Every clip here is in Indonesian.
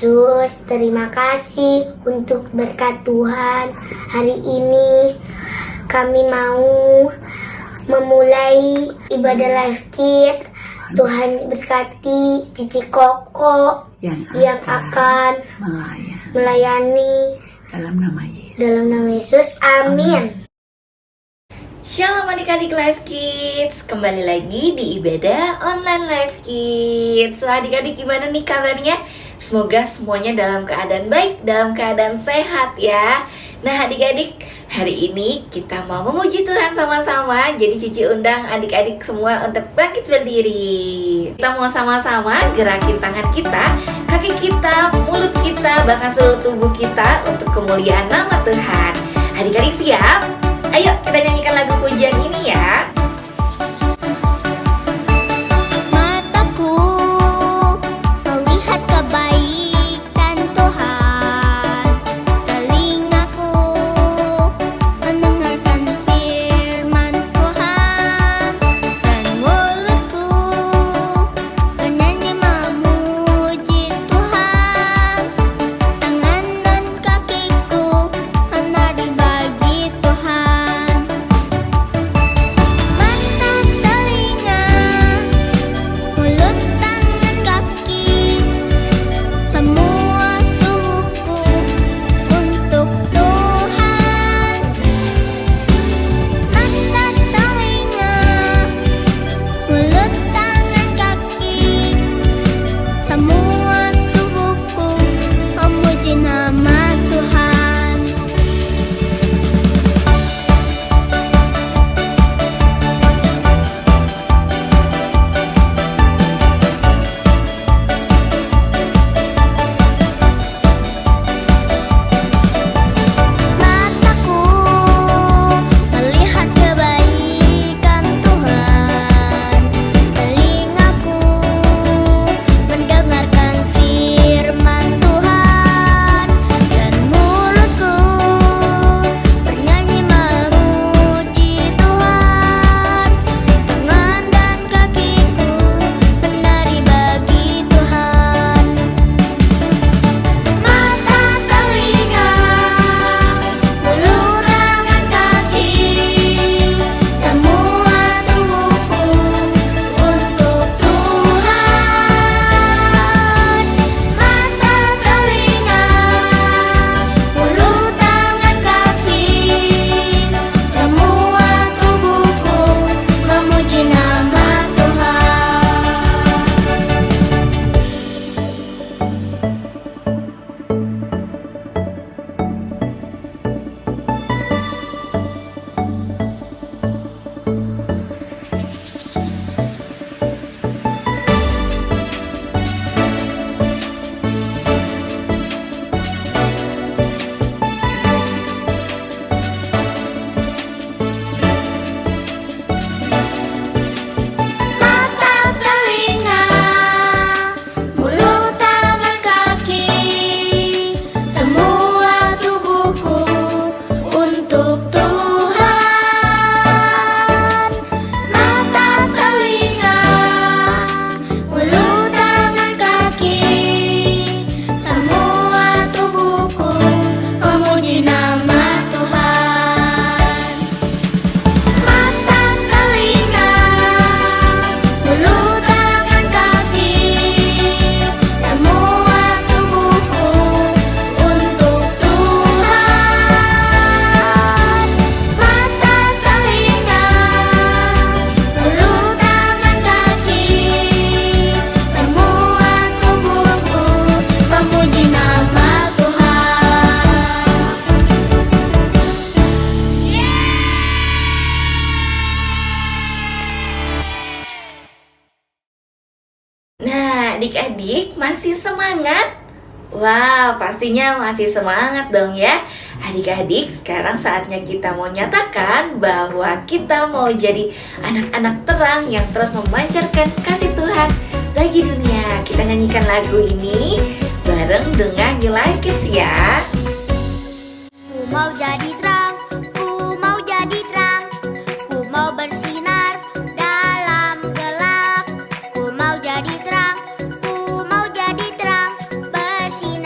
Yesus, terima kasih untuk berkat Tuhan. Hari ini kami mau memulai ibadah Life Kid. Tuhan berkati Cici Koko yang akan melayani dalam nama Yesus. Dalam nama Yesus, amin. Shalom adik-adik Life Kids, kembali lagi di ibadah online Life Kids. So adik-adik gimana nih kabarnya? Semoga semuanya dalam keadaan baik, dalam keadaan sehat ya. Nah adik-adik, hari ini kita mau memuji Tuhan sama-sama. Jadi Cici undang adik-adik semua untuk bangkit berdiri. Kita mau sama-sama gerakin tangan kita, kaki kita, mulut kita, bahkan seluruh tubuh kita untuk kemuliaan nama Tuhan. Adik-adik siap? Ayo kita nyanyikan lagu pujian ini ya. Mataku melihat kebaikan Tuhan, telingaku mendengarkan firman Tuhan, dan mulutku bernyanyi memuji Tuhan. Tangan dan kakiku menari bagi Tuhan. Adik-adik masih semangat? Wah, pastinya masih semangat dong ya. Adik-adik, sekarang saatnya kita mau nyatakan bahwa kita mau jadi anak-anak terang yang terus memancarkan kasih Tuhan bagi dunia. Kita nyanyikan lagu ini bareng dengan You Like Kids ya. Ku mau jadi terang, ku mau jadi terang, ku mau bersinar dalam gelap. Ku mau jadi terang, ku mau jadi terang, bersinar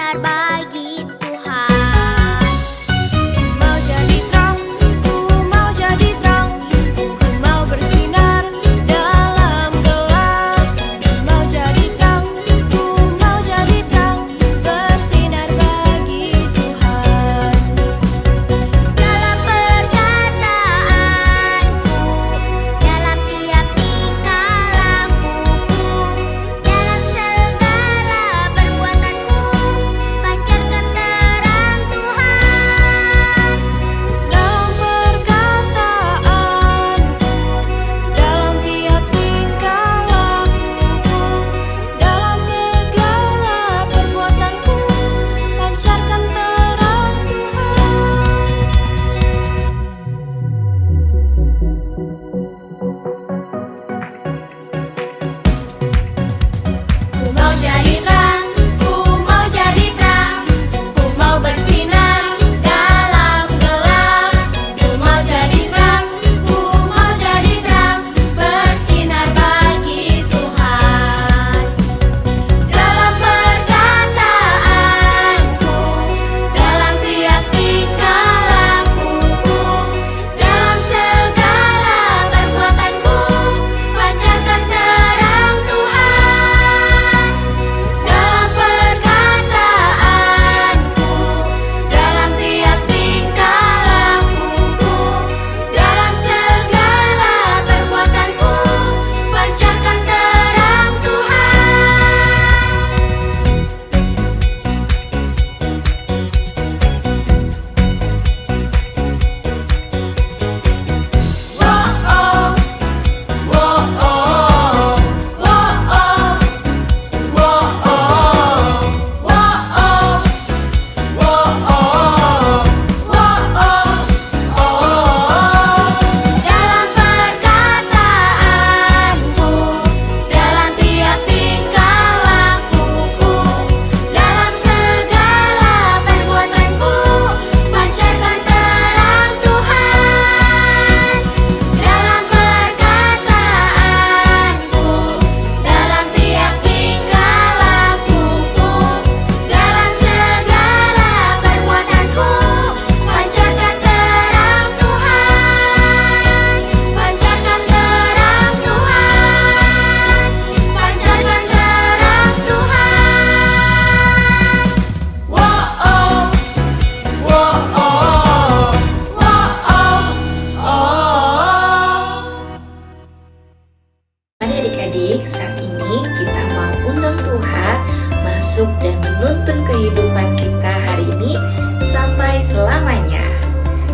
undang Tuhan masuk dan menuntun kehidupan kita hari ini sampai selamanya.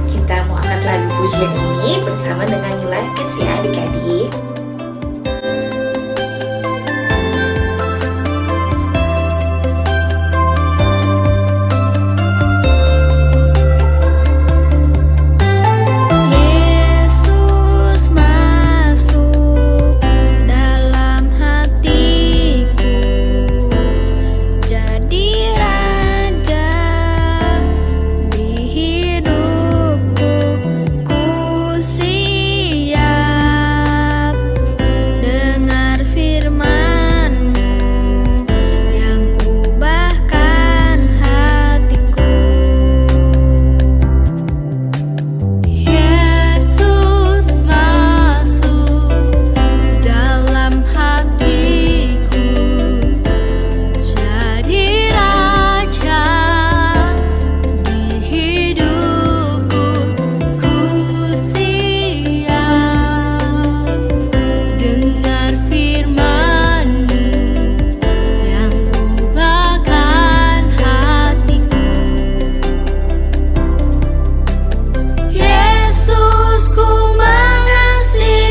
Kita mau angkat lagu pujian ini bersama dengan New Life Kids ya adik-adik. Yesus masuk dalam hatiku, jadi raja di hidupku. Ku siap dengar firman-Mu yang ubahkan hatiku. Yesus masuk dalam hatiku, jadi raja di hidupku. Ku siap dengar firman-Mu yang ubahkan hatiku. Yesus, ku mengasihi-Mu,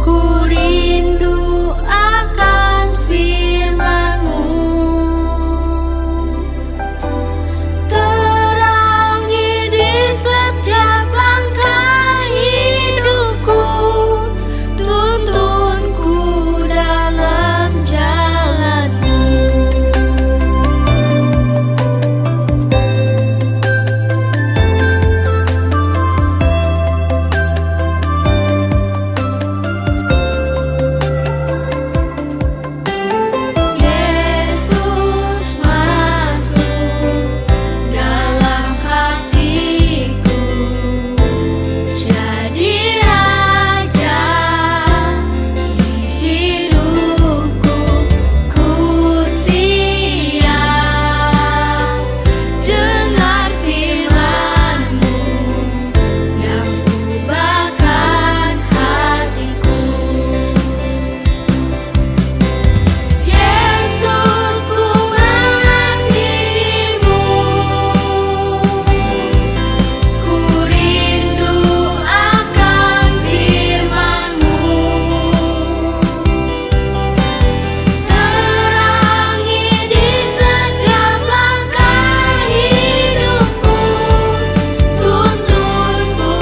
ku rindu akan firman-Mu. Terangi di setiap langkah hidupku, tuntunku dalam jalan-Mu. Yesus masuk dalam hatiku, jadi raja di hidupku. Ku siap dengar firman-Mu yang ubahkan hatiku. Yesus, ku mengasihi-Mu, ku rindu akan firman-Mu. Terangi di setiap langkah hidupku, tuntunku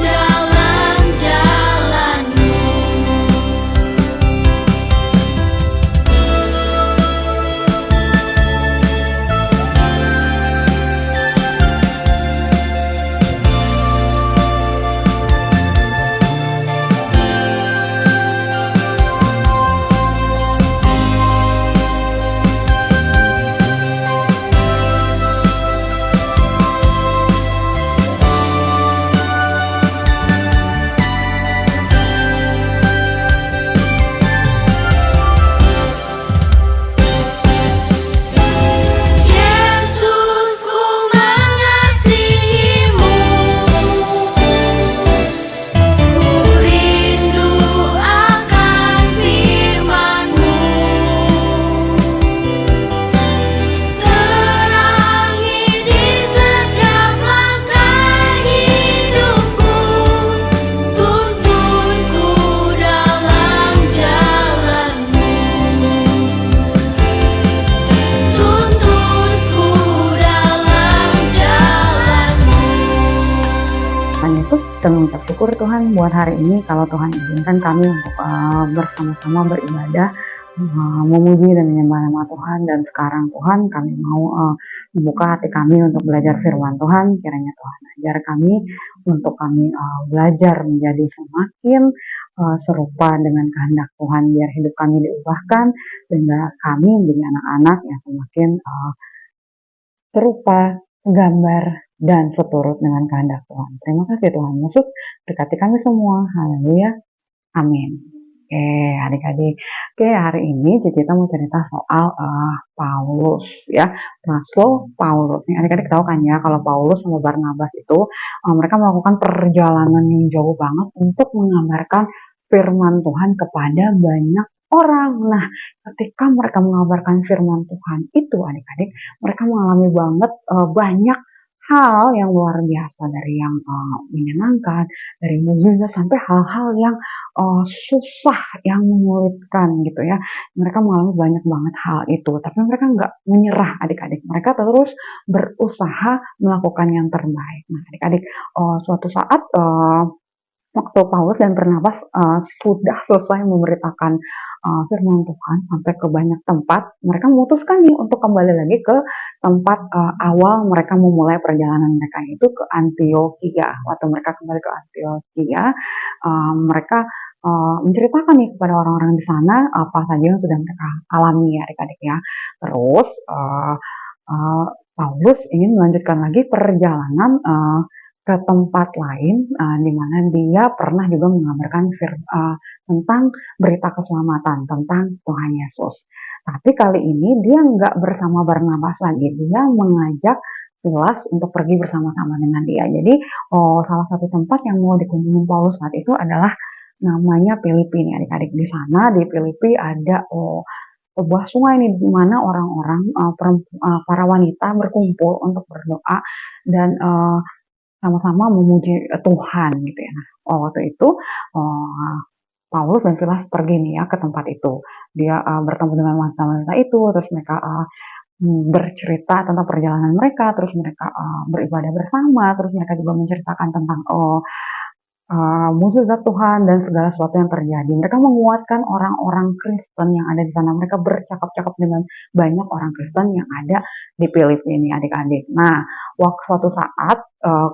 dalam jalan-Mu. Yesus, ku mengasihi-Mu, ku rindu akan firman-Mu. Terangi di setiap langkah hidupku, tuntunku dalam jalan-Mu. Tuntunku dalam jalan-Mu. Hanya itu kita mengucap syukur Tuhan buat hari ini kalau Tuhan izinkan kami untuk bersama-sama beribadah, memuji dan menyembah nama Tuhan. Dan sekarang Tuhan kami mau membuka hati kami untuk belajar firman Tuhan. Kiranya Tuhan ajar kami untuk kami belajar menjadi semakin serupa dengan kehendak Tuhan, biar hidup kami diubahkan sehingga kami menjadi anak-anak yang semakin serupa, gambar, dan seturut dengan kehendak Tuhan. Terima kasih Tuhan Yesus, berkati kami semua. Haleluya. Amin. Oke adik-adik, hari ini Cicita mau cerita soal Paulus ya, Rasul Paulus. Nih adik-adik tahu kan ya kalau Paulus sama Barnabas itu mereka melakukan perjalanan yang jauh banget untuk menggambarkan firman Tuhan kepada banyak orang. Nah, ketika mereka mengabarkan firman Tuhan itu adik-adik, mereka mengalami banget banyak hal yang luar biasa, dari yang menyenangkan, dari mukjizat sampai hal-hal yang susah, yang menyulitkan gitu ya. Mereka mengalami banyak banget hal itu, tapi mereka nggak menyerah adik-adik. Mereka terus berusaha melakukan yang terbaik. Nah adik-adik, suatu saat waktu Paulus dan Barnabas sudah selesai memberitakan firman Tuhan sampai ke banyak tempat, mereka memutuskan nih untuk kembali lagi ke tempat awal mereka memulai perjalanan mereka, itu ke Antioquia. Waktu mereka kembali ke Antioquia, mereka menceritakan nih kepada orang-orang di sana apa saja yang sudah mereka alami ya adik-adik ya. Terus Paulus ingin melanjutkan lagi perjalanan ke tempat lain, di mana dia pernah juga mengabarkan tentang berita keselamatan, tentang Tuhan Yesus. Tapi kali ini dia nggak bersama Barnabas lagi, dia mengajak Silas untuk pergi bersama-sama dengan dia. Jadi salah satu tempat yang mau dikunjungi Paulus saat itu adalah namanya Filipi nih adik-adik. Di sana di Filipi ada sebuah sungai nih, di mana orang-orang para wanita berkumpul untuk berdoa dan sama-sama memuji Tuhan gitu ya. Nah, waktu itu Paulus dan Silas pergi nih ya ke tempat itu. Dia bertemu dengan wanita-wanita itu, terus mereka bercerita tentang perjalanan mereka, terus mereka beribadah bersama, terus mereka juga menceritakan tentang mukjizat Tuhan dan segala sesuatu yang terjadi. Mereka menguatkan orang-orang Kristen yang ada di sana. Mereka bercakap-cakap dengan banyak orang Kristen yang ada di Filipi ini adik-adik. Nah, waktu suatu saat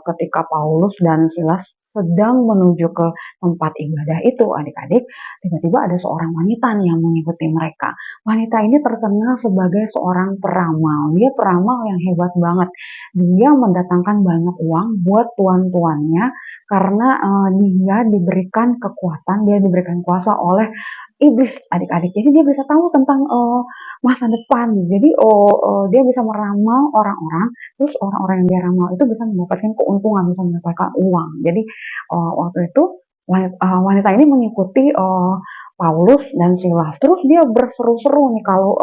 ketika Paulus dan Silas sedang menuju ke tempat ibadah itu adik-adik, tiba-tiba ada seorang wanita yang mengikuti mereka. Wanita ini terkenal sebagai seorang peramal. Dia peramal yang hebat banget. Dia mendatangkan banyak uang buat tuan-tuannya karena dia diberikan kekuatan, dia diberikan kuasa oleh iblis adik-adik. Jadi dia bisa tahu tentang masa depan. Jadi dia bisa meramal orang-orang, terus orang-orang yang dia ramal itu bisa mendapatkan keuntungan, bisa mendapatkan uang. Jadi waktu itu wanita ini mengikuti Paulus dan Silas. Terus dia berseru-seru nih kalau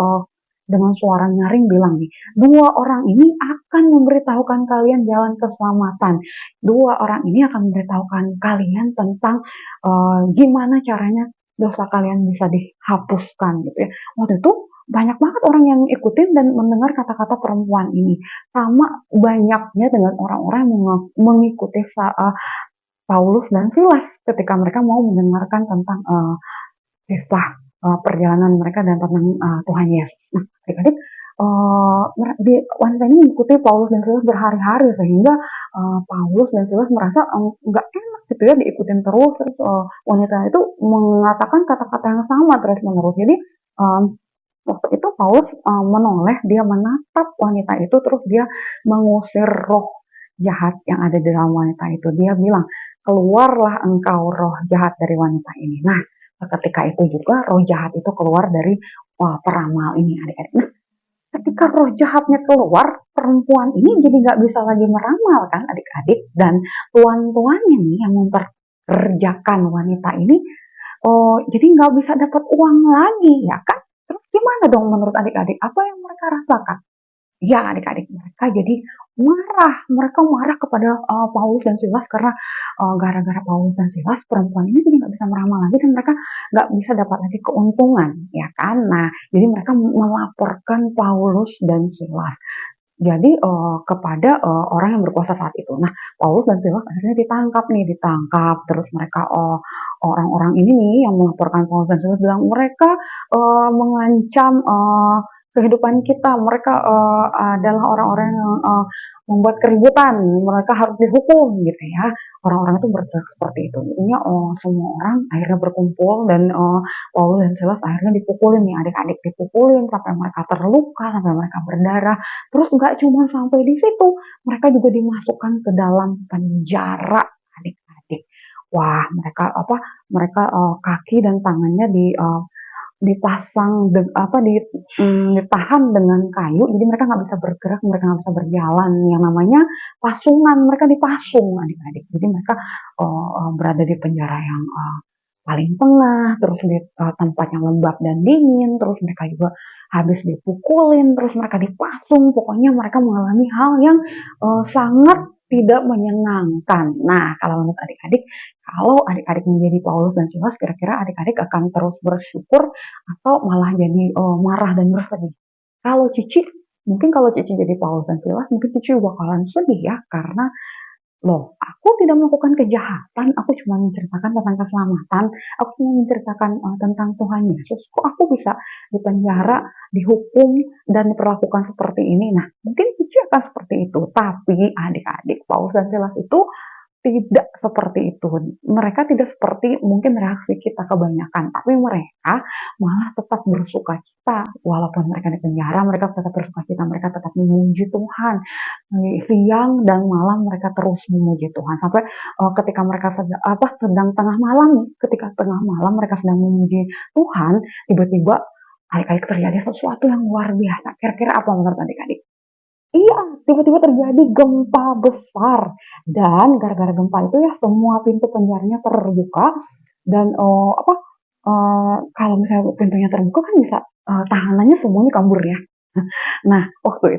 dengan suara nyaring bilang nih, 2 orang ini akan memberitahukan kalian jalan keselamatan. 2 orang ini akan memberitahukan kalian tentang gimana caranya dosa kalian bisa dihapuskan gitu ya. Waktu itu banyak banget orang yang ikutin dan mendengar kata-kata perempuan ini. Sama banyaknya dengan orang-orang yang mengikuti Paulus dan Silas ketika mereka mau mendengarkan tentang kisah perjalanan mereka dan tentang Tuhan Yesus. Nah, adik-adik, wanita ini mengikuti Paulus dan Silas berhari-hari sehingga Paulus dan Silas merasa nggak enak gitu ya diikutin terus. Terus wanita itu mengatakan kata-kata yang sama terus-menerus. Jadi waktu itu Paulus menoleh, dia menatap wanita itu, terus dia mengusir roh jahat yang ada di dalam wanita itu. Dia bilang, keluarlah engkau roh jahat dari wanita ini. Nah, ketika itu juga roh jahat itu keluar dari peramal ini adik-adik. Nah, ketika roh jahatnya keluar, perempuan ini jadi nggak bisa lagi meramal kan adik-adik, dan tuan-tuannya nih yang memperkerjakan wanita ini jadi nggak bisa dapat uang lagi ya kan. Terus gimana dong menurut adik-adik, apa yang mereka rasakan? Ya adik-adik, mereka jadi marah. Mereka marah kepada Paulus dan Silas karena gara-gara Paulus dan Silas, perempuan ini jadi nggak bisa meramal lagi dan mereka nggak bisa dapat lagi keuntungan, ya kan? Nah, jadi mereka melaporkan Paulus dan Silas. Jadi kepada orang yang berkuasa saat itu. Nah, Paulus dan Silas akhirnya ditangkap. Terus mereka orang-orang ini nih yang melaporkan Paulus dan Silas bilang mereka mengancam kehidupan kita. Mereka adalah orang-orang yang membuat keributan. Mereka harus dihukum gitu ya. Orang-orang itu berteriak seperti itu. Intinya semua orang akhirnya berkumpul dan Paulus dan Silas akhirnya dipukulin nih, adik-adik dipukulin sampai mereka terluka, sampai mereka berdarah. Terus nggak cuma sampai di situ, mereka juga dimasukkan ke dalam penjara, adik-adik. Wah, mereka kaki dan tangannya dipasang ditahan dengan kayu, jadi mereka nggak bisa bergerak, mereka nggak bisa berjalan, yang namanya pasungan, mereka dipasung adik-adik. Jadi mereka berada di penjara yang paling tengah, terus di tempat yang lembab dan dingin, terus mereka juga habis dipukulin, terus mereka dipasung, pokoknya mereka mengalami hal yang sangat tidak menyenangkan. Nah, kalau menurut adik-adik, kalau adik-adik menjadi Paulus dan Silas, kira-kira adik-adik akan terus bersyukur atau malah jadi marah dan bersedih? Kalau Cici, mungkin kalau Cici jadi Paulus dan Silas, mungkin Cici bakalan sedih ya, karena loh, aku tidak melakukan kejahatan, aku cuma menceritakan tentang keselamatan, aku cuma menceritakan tentang Tuhan Yesus. Kok aku bisa dipenjara, dihukum, dan diperlakukan seperti ini? Nah, mungkin Cici akan seperti itu. Tapi adik-adik, Paulus dan Silas itu tidak seperti itu. Mereka tidak seperti mungkin reaksi kita kebanyakan, tapi mereka malah tetap bersuka cita. Walaupun mereka di penjara, mereka tetap bersuka cita, mereka tetap memuji Tuhan. Siang dan malam mereka terus memuji Tuhan. Sampai ketika mereka sedang tengah malam nih, ketika tengah malam mereka sedang memuji Tuhan, tiba-tiba adik-adik terjadi sesuatu yang luar biasa. Kira-kira apa menurut adik-adik? Iya, tiba-tiba terjadi gempa besar dan gara-gara gempa itu ya semua pintu penjaranya terbuka dan kalau misalnya pintunya terbuka kan bisa tahanannya semuanya kabur ya. Nah, waktu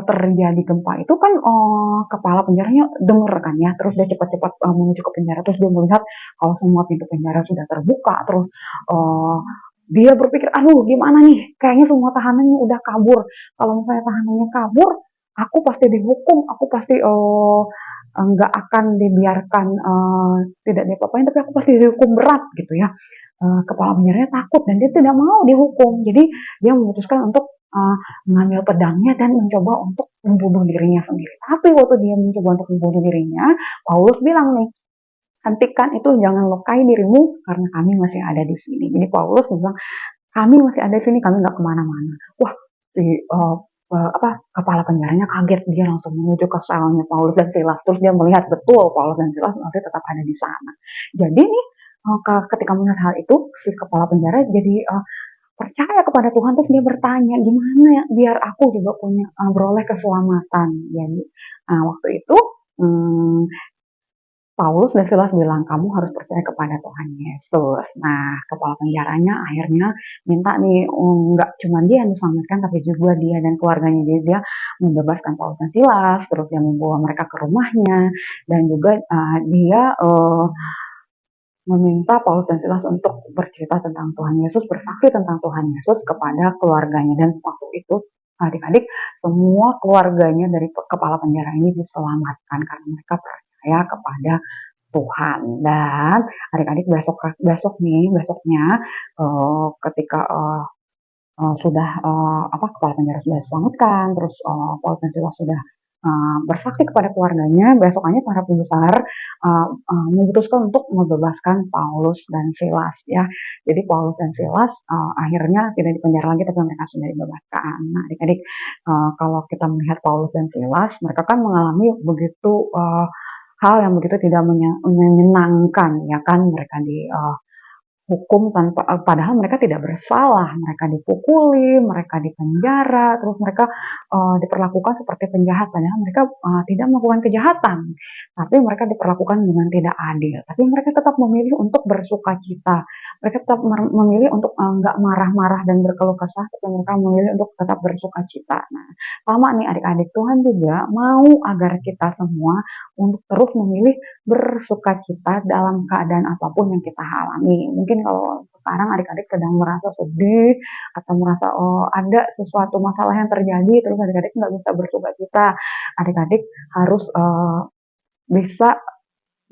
terjadi gempa itu kan kepala penjaranya denger kan ya, terus dia cepat-cepat menuju ke penjara, terus dia melihat kalau semua pintu penjara sudah terbuka, terus dia berpikir, aduh gimana nih, kayaknya semua tahanannya udah kabur. Kalau misalnya tahanannya kabur, aku pasti dihukum, aku pasti nggak akan dibiarkan tidak diapa-apain, tapi aku pasti dihukum berat gitu ya. Kepala penjaranya takut dan dia tidak mau dihukum, jadi dia memutuskan untuk mengambil pedangnya dan mencoba untuk membunuh dirinya sendiri. Tapi waktu dia mencoba untuk membunuh dirinya, Paulus bilang nih, hentikan itu, jangan lukai dirimu karena kami masih ada di sini. Jadi Paulus bilang, kami masih ada di sini, kami nggak kemana-mana. Wah, kepala penjaranya kaget, dia langsung menuju ke selnya Paulus dan Silas. Terus dia melihat betul Paulus dan Silas masih tetap ada di sana. Jadi nih, ketika melihat hal itu, si kepala penjara jadi percaya kepada Tuhan, terus dia bertanya, gimana ya biar aku juga punya beroleh keselamatan. Jadi waktu itu Paulus dan Silas bilang, kamu harus percaya kepada Tuhan Yesus. Nah, kepala penjaranya akhirnya minta nih, nggak cuma dia yang diselamatkan, tapi juga dia dan keluarganya. Jadi dia membebaskan Paulus dan Silas, terus dia membawa mereka ke rumahnya, dan juga dia meminta Paulus dan Silas untuk bercerita tentang Tuhan Yesus, bersaksi tentang Tuhan Yesus kepada keluarganya. Dan waktu itu adik-adik, semua keluarganya dari kepala penjara ini diselamatkan karena mereka percaya kepada Tuhan. Dan adik-adik besoknya ketika sudah kepala penjara sudah diselamatkan, terus Paulus dan Silas sudah bersaksi kepada keluarganya, besokannya para pembesar memutuskan untuk membebaskan Paulus dan Silas ya. Jadi Paulus dan Silas akhirnya tidak dipenjara lagi, tapi mereka sudah dibebaskan. Nah, adik-adik, kalau kita melihat Paulus dan Silas, mereka kan mengalami begitu hal yang begitu tidak menyenangkan ya kan. Mereka dihukum padahal mereka tidak bersalah, mereka dipukuli, mereka dipenjara, terus mereka diperlakukan seperti penjahat, padahal mereka tidak melakukan kejahatan, tapi mereka diperlakukan dengan tidak adil. Tapi mereka tetap memilih untuk bersuka cita, mereka tetap memilih untuk nggak marah-marah dan berkeluh kesah, tapi mereka memilih untuk tetap bersuka cita. Nah, sama nih adik-adik, Tuhan juga mau agar kita semua untuk terus memilih bersuka cita dalam keadaan apapun yang kita alami. Mungkin kalau sekarang adik-adik sedang merasa sedih atau merasa ada sesuatu masalah yang terjadi, terus adik-adik nggak bisa bersuka cita, adik-adik harus bisa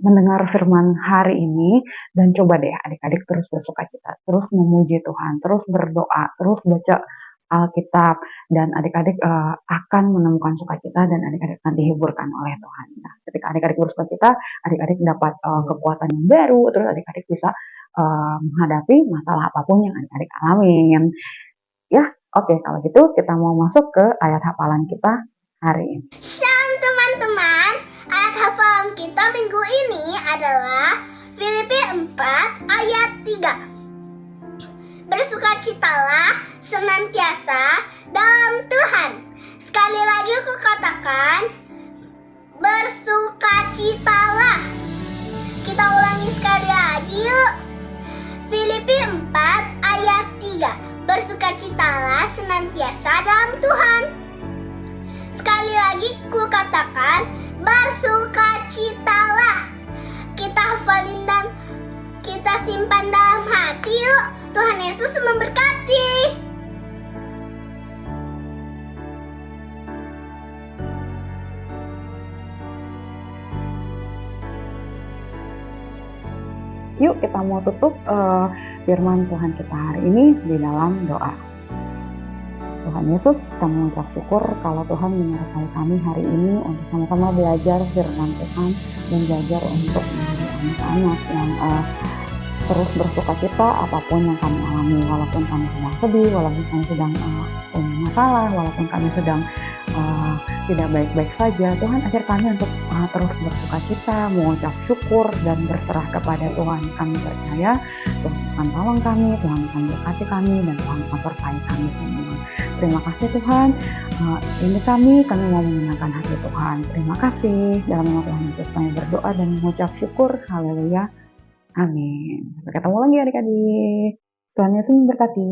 mendengar firman hari ini dan coba deh adik-adik terus bersuka cita, terus memuji Tuhan, terus berdoa, terus baca Alkitab, dan adik-adik akan menemukan sukacita dan adik-adik akan dihiburkan oleh Tuhan. Nah, ketika adik-adik bersukacita, adik-adik dapat kekuatan yang baru, terus adik-adik bisa menghadapi masalah apapun yang adik-adik alamin. Ya, oke, kalau gitu kita mau masuk ke ayat hafalan kita hari ini. Shalom teman-teman, ayat hafalan kita minggu ini adalah Filipi 4 ayat 3. Bersukacitalah senantiasa dalam Tuhan. Sekali lagi aku katakan, bersukacitalah. Kita ulangi sekali lagi. hati yuk. Filipi 4 ayat 3. Bersukacitalah senantiasa dalam Tuhan. Sekali lagi ku katakan, bersukacitalah. Kita hafalin dan kita simpan dalam hati yuk. Tuhan Yesus memberkati. Yuk kita mau tutup firman Tuhan kita hari ini di dalam doa. Tuhan Yesus, kami mengucap syukur kalau Tuhan menyertai kami hari ini untuk sama-sama belajar firman Tuhan dan belajar untuk menjadi anak-anak yang terus bersukacita apapun yang kami alami, walaupun kami sedang sedih, walaupun kami sedang punya masalah, walaupun kami sedang tidak baik-baik saja. Tuhan ajar kami untuk terus bersukacita, mengucap syukur dan berserah kepada Tuhan. Kami percaya Tuhan akan tolong kami, Tuhan akan berkati kami, dan Tuhan akan sertai kami semua. Terima kasih Tuhan. Ini kami mau menyenangkan hati Tuhan. Terima kasih. Dalam nama Tuhan Yesus kami berdoa dan mengucap syukur. Haleluya. Amin. Sampai ketemu lagi adik-adik. Tuhan Yesus memberkati.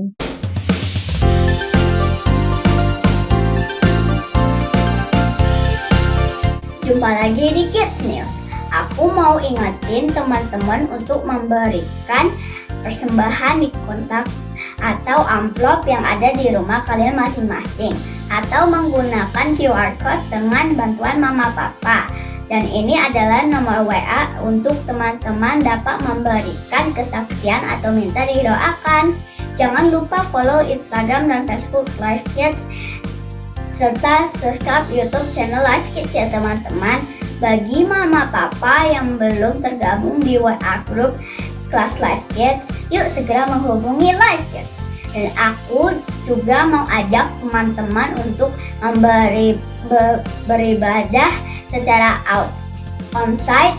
Jumpa lagi di Kids News. Aku mau ingetin teman-teman untuk memberikan persembahan di kontak atau amplop yang ada di rumah kalian masing-masing, atau menggunakan QR Code dengan bantuan mama papa. Dan ini adalah nomor WA untuk teman-teman dapat memberikan kesaksian atau minta didoakan. Jangan lupa follow Instagram dan Facebook Live Kids, serta subscribe YouTube channel Live Kids ya teman-teman. Bagi mama papa yang belum tergabung di WA group kelas Live Kids, yuk segera menghubungi Live Kids. Dan aku juga mau ajak teman-teman untuk beribadah secara onsite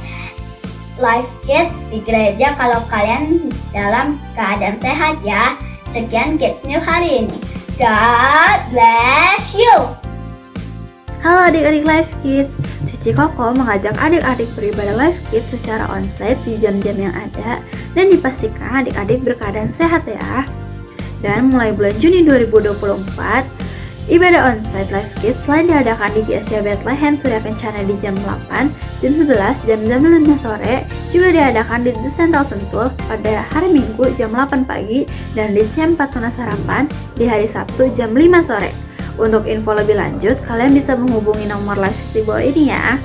Live Kids di gereja kalau kalian dalam keadaan sehat ya. Sekian Kids News hari ini. God bless you. Halo adik-adik Live Kids, Cici Koko mengajak adik-adik beribadah Live Kids secara onsite di jam-jam yang ada dan dipastikan adik-adik berkeadaan sehat ya. Dan mulai bulan Juni 2024, ibadah onsite Live Kids selain diadakan di GSC Bethlehem Surya Kencana di jam 8, jam 11, dan jam 5 sore, juga diadakan di The Central Sentul pada hari Minggu jam 8 pagi dan di C4 Tunas Harapan di hari Sabtu jam 5 sore. Untuk info lebih lanjut, kalian bisa menghubungi nomor Live Kids di bawah ini ya.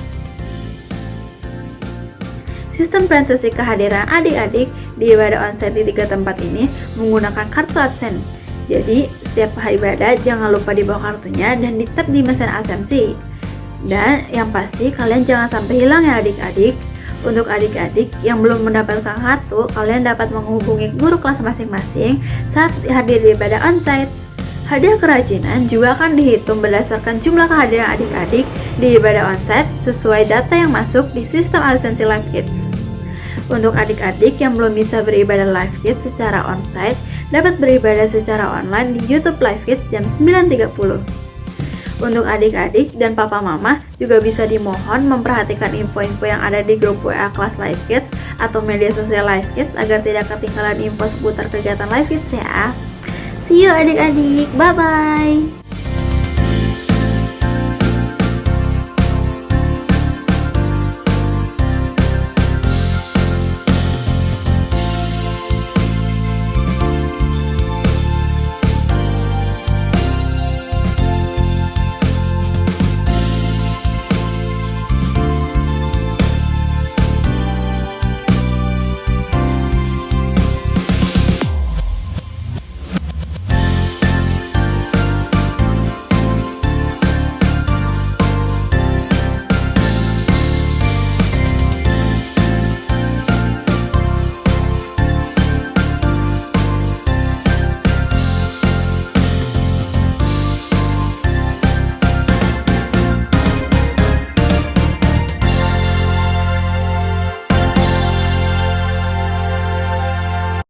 Sistem transaksi kehadiran adik-adik di ibadah onsite di 3 tempat ini menggunakan kartu absen. Jadi, setiap hari ibadah jangan lupa dibawa kartunya dan di-tap di mesin absensi. Dan yang pasti kalian jangan sampai hilang ya adik-adik. Untuk adik-adik yang belum mendapatkan kartu, kalian dapat menghubungi guru kelas masing-masing saat hadir di ibadah onsite. Hadiah kerajinan juga akan dihitung berdasarkan jumlah kehadiran adik-adik di ibadah onsite sesuai data yang masuk di sistem absensi Live Kids. Untuk adik-adik yang belum bisa beribadah Live Kids secara onsite, dapat beribadah secara online di YouTube Live Kids jam 9.30. Untuk adik-adik dan papa mama juga bisa dimohon memperhatikan info-info yang ada di grup WA kelas Live Kids atau media sosial Live Kids agar tidak ketinggalan info seputar kegiatan Live Kids ya. See you adik-adik, bye-bye!